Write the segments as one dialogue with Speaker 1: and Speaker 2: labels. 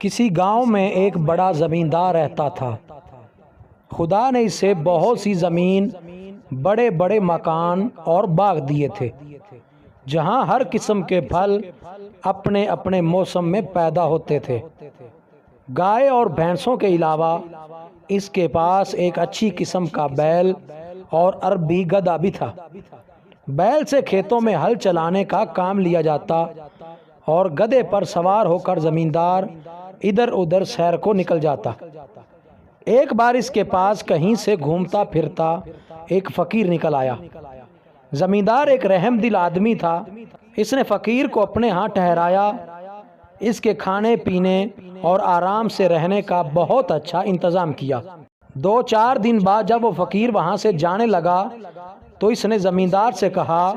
Speaker 1: کسی گاؤں میں ایک بڑا زمیندار رہتا تھا۔ خدا نے اسے بہت سی زمین، بڑے بڑے مکان اور باغ دیے تھے، جہاں ہر قسم کے پھل اپنے اپنے موسم میں پیدا ہوتے تھے۔ گائے اور بھینسوں کے علاوہ اس کے پاس ایک اچھی قسم کا بیل اور عربی گدھا بھی تھا۔ بیل سے کھیتوں میں ہل چلانے کا کام لیا جاتا اور گدھے پر سوار ہو کر زمیندار ادھر ادھر سیر کو نکل جاتا۔ ایک بار اس کے پاس کہیں سے گھومتا پھرتا ایک فقیر نکل آیا۔ زمیندار ایک رحم دل آدمی تھا۔ اس نے فقیر کو اپنے ہاں ٹھہرایا، اس کے کھانے پینے اور آرام سے رہنے کا بہت اچھا انتظام کیا۔ 2-4 دن بعد جب وہ فقیر وہاں سے جانے لگا تو اس نے زمیندار سے کہا،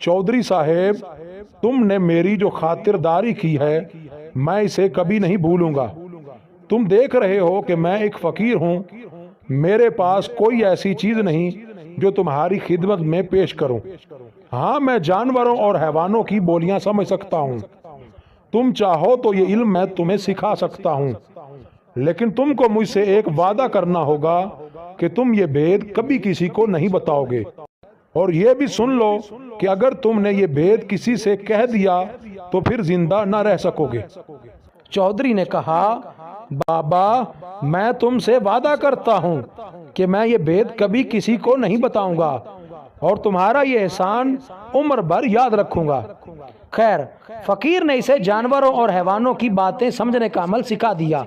Speaker 2: چودھری صاحب، تم نے میری جو خاطرداری کی ہے میں اسے کبھی نہیں بھولوں گا۔ تم دیکھ رہے ہو کہ میں ایک فقیر ہوں، میرے پاس کوئی ایسی چیز نہیں جو تمہاری خدمت میں پیش کروں۔ ہاں، میں جانوروں اور حیوانوں کی بولیاں سمجھ سکتا ہوں۔ تم چاہو تو یہ علم میں تمہیں سکھا سکتا ہوں، لیکن تم کو مجھ سے ایک وعدہ کرنا ہوگا کہ تم یہ بھید کبھی کسی کو نہیں بتاؤ گے، اور یہ بھی سن لو کہ اگر تم نے یہ بھید کسی سے کہہ دیا تو پھر زندہ نہ رہ سکو گے۔
Speaker 1: چودھری نے کہا، بابا، میں تم سے وعدہ کرتا ہوں کہ میں یہ بھید کبھی کسی کو نہیں بتاؤں گا اور تمہارا یہ احسان عمر بھر یاد رکھوں گا۔ خیر، فقیر نے اسے جانوروں اور حیوانوں کی باتیں سمجھنے کا عمل سکھا دیا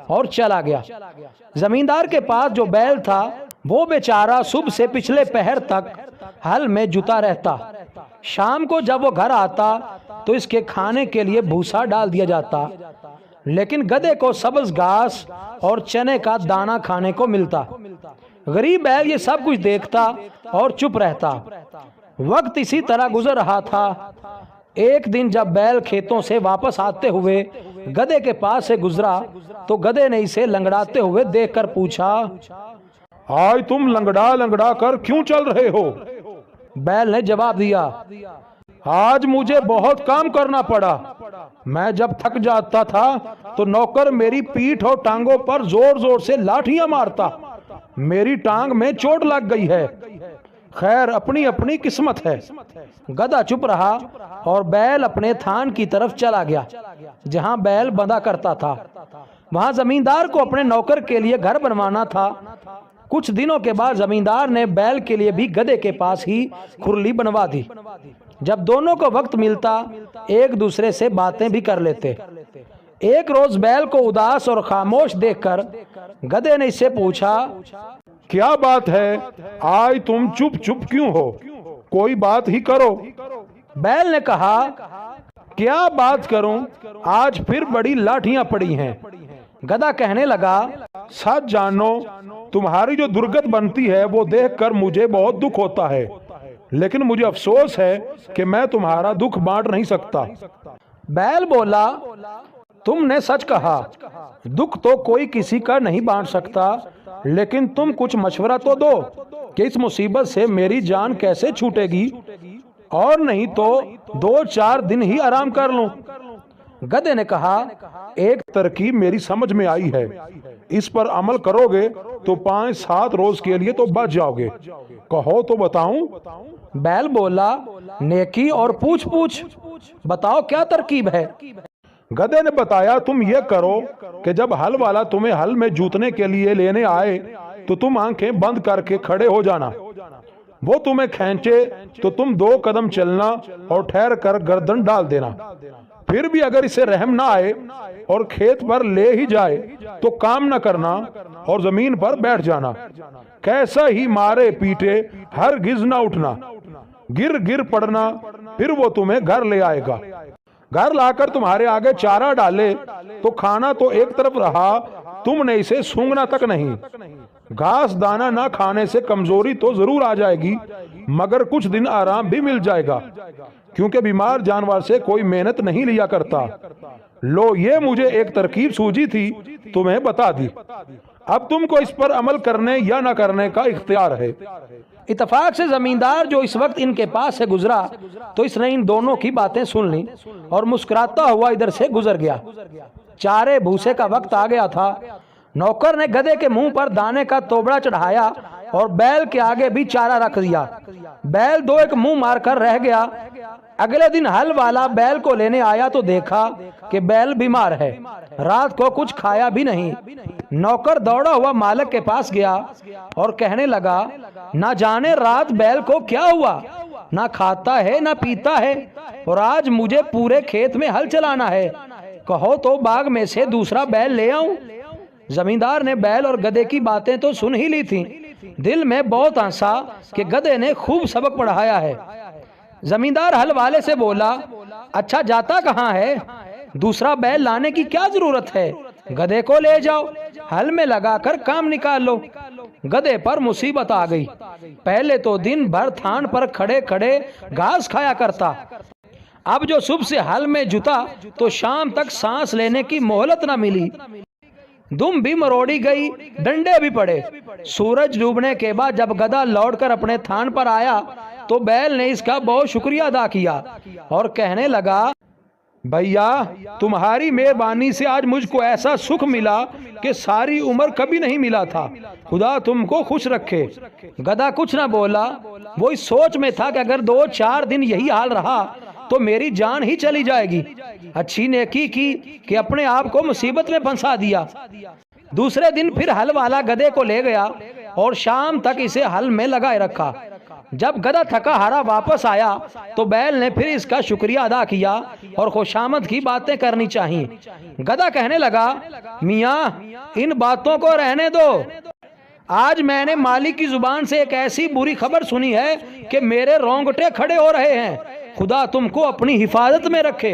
Speaker 1: اور چلا گیا۔ زمیندار کے پاس جو بیل تھا وہ بیچارہ صبح سے پچھلے پہر تک ہل میں جتا رہتا۔ شام کو جب وہ گھر آتا تو اس کے کھانے کے لیے بھوسا ڈال دیا جاتا، لیکن گدھے کو سبز گھاس اور چنے کا دانہ کھانے کو ملتا۔ غریب بیل یہ سب کچھ دیکھتا اور چپ رہتا۔ وقت اسی طرح گزر رہا تھا۔ ایک دن جب بیل کھیتوں سے واپس آتے ہوئے گدھے کے پاس سے گزرا تو گدھے نے اسے لنگڑاتے ہوئے دیکھ کر پوچھا،
Speaker 2: آج تم لنگڑا لنگڑا کر کیوں چل رہے ہو؟
Speaker 1: بیل نے جواب دیا،
Speaker 2: آج مجھے بہت کام کرنا پڑا۔ میں جب تھک جاتا تھا تو نوکر میری پیٹھ اور ٹانگوں پر زور زور سے لاٹھیاں مارتا۔ میری ٹانگ میں چوٹ لگ گئی ہے۔ خیر، اپنی اپنی قسمت ہے۔
Speaker 1: گدھا چپ رہا اور بیل اپنے تھان کی طرف چلا گیا جہاں بیل بندھا کرتا تھا۔ وہاں زمیندار کو اپنے نوکر کے لیے گھر بنوانا تھا۔ کچھ دنوں کے بعد زمیندار نے بیل کے لیے بھی گدھے کے پاس ہی کھرلی بنوا دی۔ جب دونوں کو وقت ملتا ایک دوسرے سے باتیں بھی کر لیتے۔ ایک روز بیل کو اداس اور خاموش دیکھ کر گدھے نے اس سے پوچھا،
Speaker 2: کیا بات ہے؟ آج تم چپ چپ کیوں ہو؟ کوئی بات ہی کرو۔
Speaker 1: بیل نے کہا،
Speaker 2: کیا بات کروں؟ آج پھر بڑی لاٹھیاں پڑی ہیں۔
Speaker 1: گدھا کہنے لگا،
Speaker 2: سچ جانو، تمہاری جو درگت بنتی ہے وہ دیکھ کر مجھے بہت دکھ ہوتا ہے، لیکن مجھے افسوس ہے کہ میں تمہارا دکھ بانٹ نہیں سکتا۔
Speaker 1: بیل بولا، تم نے سچ کہا، دکھ تو کوئی کسی کا نہیں بانٹ سکتا، لیکن تم کچھ مشورہ تو دو کہ اس مصیبت سے میری جان کیسے چھوٹے گی، اور نہیں تو 2-4 دن ہی آرام کر لوں۔ گدھے نے کہا،
Speaker 2: ایک ترکیب میری سمجھ میں آئی ہے، اس پر عمل کرو گے تو 5-7 روز کے لیے تو بچ جاؤ گے۔ کہو تو بتاؤں؟
Speaker 1: بیل بولا، نیکی اور پوچھ پوچھ، بتاؤ کیا ترکیب ہے؟
Speaker 2: گدھے نے بتایا، تم یہ کرو کہ جب ہل والا تمہیں ہل میں جوتنے کے لیے لینے آئے تو تم آنکھیں بند کر کے کھڑے ہو جانا۔ وہ تمہیں کھینچے تو تم 2 قدم چلنا اور ٹھہر کر گردن ڈال دینا۔ پھر بھی اگر اسے رحم نہ آئے اور کھیت پر لے ہی جائے تو کام نہ کرنا اور زمین پر بیٹھ جانا۔ کیسا ہی مارے پیٹے ہرگز نہ اٹھنا، گر گر پڑنا، پھر وہ تمہیں گھر لے آئے گا۔ گھر لا کر تمہارے آگے چارہ ڈالے تو کھانا تو ایک طرف رہا، تم نے اسے سونگنا تک نہیں۔ گھاس دانا نہ کھانے سے کمزوری تو ضرور آ جائے گی، مگر کچھ دن آرام بھی مل جائے گا، کیونکہ بیمار جانور سے کوئی محنت نہیں لیا کرتا۔ لو، یہ مجھے ایک ترکیب سوجی تھی، تمہیں بتا دی۔ اب تم کو اس پر عمل کرنے یا نہ کرنے کا اختیار ہے۔
Speaker 1: اتفاق سے زمیندار جو اس وقت ان کے پاس سے گزرا تو اس نے ان دونوں کی باتیں سن لی اور مسکراتا ہوا ادھر سے گزر گیا۔ चारे भूसे का वक्त आ गया था। नौकर ने गधे के मुंह पर दाने का तोबड़ा चढ़ाया और बैल के आगे भी चारा रख दिया। बैल दो एक मुंह मारकर रह गया। अगले दिन हल वाला बैल को लेने आया तो देखा कि बैल बीमार है, रात को कुछ खाया भी नहीं। नौकर दौड़ा हुआ मालिक के पास गया और कहने लगा, ना जाने रात बैल को क्या हुआ, ना खाता है ना पीता है, और आज मुझे पूरे खेत में हल चलाना है। कहो तो बाग में से दूसरा बैल ले आऊं। जमींदार ने बैल और गधे की बातें तो सुन ही ली थी, दिल में बहुत हंसा कि गधे ने खूब सबक पढ़ाया है। जमींदार हल वाले से बोला, अच्छा जाता कहाँ है, दूसरा बैल लाने की क्या जरूरत है, गधे को ले जाओ, हल में लगाकर काम निकाल लो। गधे पर मुसीबत आ गई। पहले तो दिन भर थान पर खड़े खड़े घास खाया करता, अब जो सुबह से हल में जुता तो शाम तक सांस लेने की मोहलत न मिली। दुम भी मरोड़ी गई, डंडे भी पड़े। सूरज डूबने के बाद जब गधा लौटकर अपने थान पर आया तो बैल ने इसका बहुत शुक्रिया अदा किया और कहने लगा, भैया तुम्हारी मेहरबानी से आज मुझको ऐसा सुख मिला कि सारी उम्र कभी नहीं मिला था, खुदा तुमको खुश रखे। गधा कुछ ना बोला, वो इस सोच में था कि अगर 2-4 दिन यही हाल रहा तो मेरी जान ही चली जाएगी। अच्छी नेकी की कि अपने आप को मुसीबत में फंसा दिया। दूसरे दिन फिर हल वाला गधे को ले गया और शाम तक इसे हल में लगाए रखा। जब गधा थका हारा वापस आया तो बैल ने फिर इसका शुक्रिया अदा किया और खुशामद की बातें करनी चाहिए। गधा कहने लगा, मियाँ इन बातों को रहने दो, आज मैंने मालिक की जुबान से एक ऐसी बुरी खबर सुनी है कि मेरे रोंगटे खड़े हो रहे हैं, खुदा तुमको अपनी हिफाजत में रखे।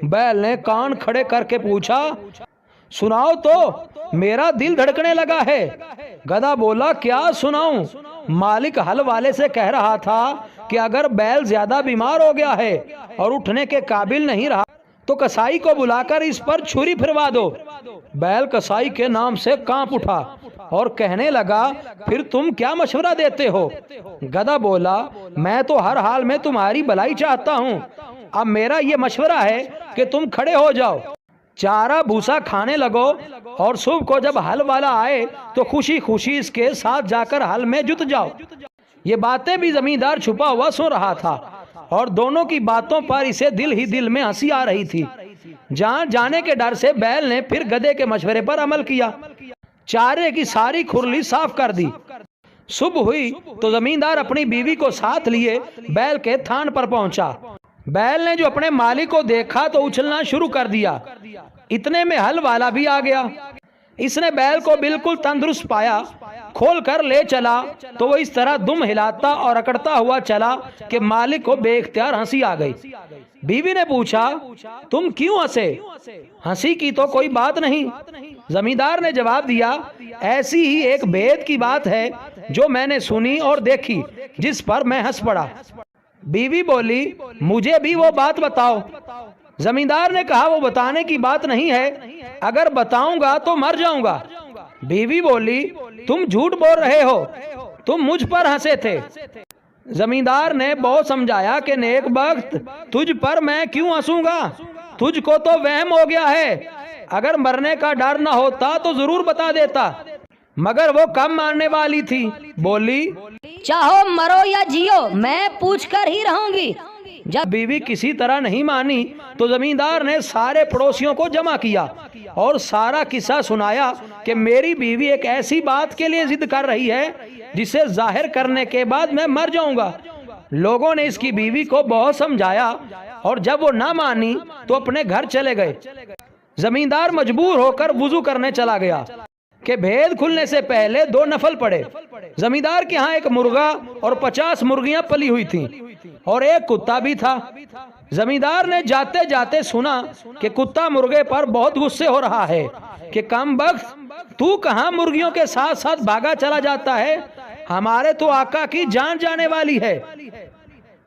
Speaker 1: बैल ने कान खड़े करके पूछा, सुनाओ तो, मेरा दिल धड़कने लगा है। गधा बोला, क्या सुनाऊं? मालिक हल वाले से कह रहा था कि अगर बैल ज्यादा बीमार हो गया है और उठने के काबिल नहीं रहा तो कसाई को बुलाकर इस पर छुरी फिरवा दो। बैल कसाई के नाम से कांप उठा और कहने लगा, फिर तुम क्या मशवरा देते हो? गधा बोला, मैं तो हर हाल में तुम्हारी भलाई चाहता हूँ। अब मेरा ये मशवरा है कि तुम खड़े हो जाओ, चारा भूसा खाने लगो और सुबह को जब हल वाला आए तो खुशी खुशी इसके साथ जाकर हल में जुट जाओ। ये बातें भी जमींदार छुपा हुआ सुन रहा था और दोनों की बातों पर इसे दिल ही दिल में हंसी आ रही थी। जान जाने के डर से बैल ने फिर गधे के मशवरे पर अमल किया, चारे की सारी खुरली साफ कर दी। सुबह हुई तो जमींदार अपनी बीवी को साथ लिए बैल के थान पर पहुंचा। बैल ने जो अपने मालिक को देखा तो उछलना शुरू कर दिया। इतने में हल वाला भी आ गया। इसने बैल को बिल्कुल तंदुरुस्त पाया, खोल कर ले चला तो वो इस तरह दुम हिलाता और अकड़ता हुआ चला कि मालिक को बेख्तियार हंसी आ गई। बीवी ने पूछा, तुम क्यों हंसे? हंसी की तो कोई बात नहीं। जमींदार ने जवाब दिया, ऐसी ही एक भेद की बात है जो मैंने सुनी और देखी, जिस पर मैं हंस पड़ा। बीवी बोली, मुझे भी वो बात बताओ। जमींदार ने कहा, वो बताने की बात नहीं है, अगर बताऊंगा तो मर जाऊंगा। बीवी बोली, तुम झूठ बोल रहे हो, तुम मुझ पर हंसे थे। जमींदार ने बहुत समझाया कि नेक वक्त तुझ पर मैं क्यों हंसूंगा, तुझको तो वहम हो गया है, अगर मरने का डर न होता तो जरूर बता देता। मगर वो कम मानने वाली थी। बोली,
Speaker 3: चाहो मरो या जियो, मैं पूछ कर ही रहूंगी।
Speaker 1: जब बीवी किसी तरह नहीं मानी तो जमींदार ने सारे पड़ोसियों को जमा किया और सारा किस्सा सुनाया कि मेरी बीवी एक ऐसी बात के लिए जिद कर रही है जिसे जाहिर करने के बाद मैं मर जाऊंगा। लोगों ने इसकी बीवी को बहुत समझाया और जब वो ना मानी तो अपने घर चले गए। जमींदार मजबूर होकर वुजू करने चला गया कि भेद खुलने से पहले 2 नफल पड़े। जमींदार के यहाँ एक मुर्गा और 50 मुर्गियां पली हुई थीं और एक कुत्ता भी था। जमींदार ने जाते जाते सुना कि कुत्ता मुर्गे पर बहुत गुस्से हो रहा है कि कमबख्त तू कहाँ मुर्गियों के साथ साथ भागा चला जाता है, हमारे तो आका की जान जाने वाली है।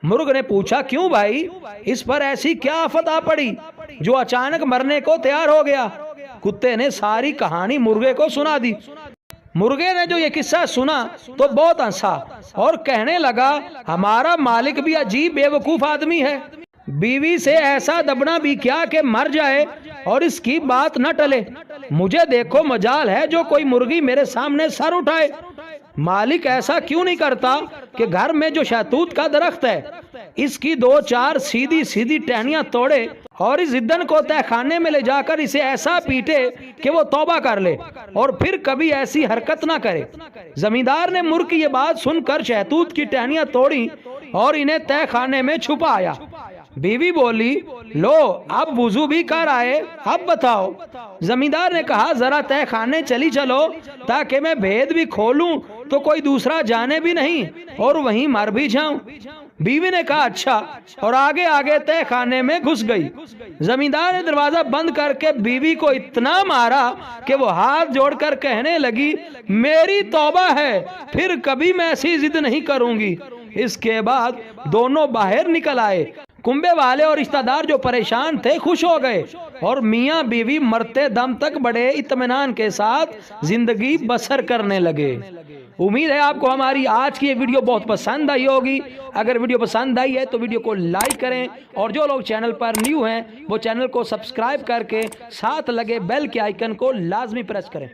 Speaker 1: मुर्ग ने पूछा, क्यों भाई, इस पर ऐसी क्या आफत आ पड़ी जो अचानक मरने को तैयार हो गया? कुत्ते ने सारी कहानी मुर्गे को सुना दी। मुर्गे ने जो ये किस्सा सुना तो बहुत हंसा और कहने लगा, हमारा मालिक भी अजीब बेवकूफ आदमी है। बीवी से ऐसा दबना भी क्या कि मर जाए और इसकी बात न टले। मुझे देखो मजाल है जो कोई मुर्गी मेरे सामने सर उठाए। मालिक ऐसा क्यों नहीं करता कि घर में जो शहतूत का दरख्त है इसकी 2-4 सीधी सीधी टहनियां तोड़े और इस जिद्दन को तहखाने में ले जाकर इसे ऐसा पीटे कि वो तौबा कर ले और फिर कभी ऐसी हरकत ना करे। जमींदार ने मुर्ग की ये बात सुनकर शहतूत की टहनियां तोड़ी और इन्हें तहखाने में छुपाया। बीवी बोली, लो अब वुजू भी कर आए, अब बताओ। जमींदार ने कहा, जरा तहखाने चली चलो ताकि मैं भेद भी खोलूं तो कोई दूसरा जाने भी नहीं और वहीं मर भी जाऊं। बीवी ने कहा, अच्छा, और आगे आगे तहखाने में घुस गई। जमींदार ने दरवाजा बंद करके बीवी को इतना मारा कि वो हाथ जोड़कर कहने लगी, मेरी तौबा है, फिर कभी मैं ऐसी जिद नहीं करूंगी। इसके बाद दोनों बाहर निकल आए। कुंबे वाले और रिश्तेदार जो परेशान थे खुश हो गए और मियाँ बीवी मरते दम तक बड़े इत्मीनान के साथ जिंदगी बसर करने लगे। उम्मीद है आपको हमारी आज की ये वीडियो बहुत पसंद आई होगी। अगर वीडियो पसंद आई है तो वीडियो को लाइक करें और जो लोग चैनल पर न्यू हैं वो चैनल को सब्सक्राइब करके साथ लगे बेल के आइकन को लाजमी प्रेस करें।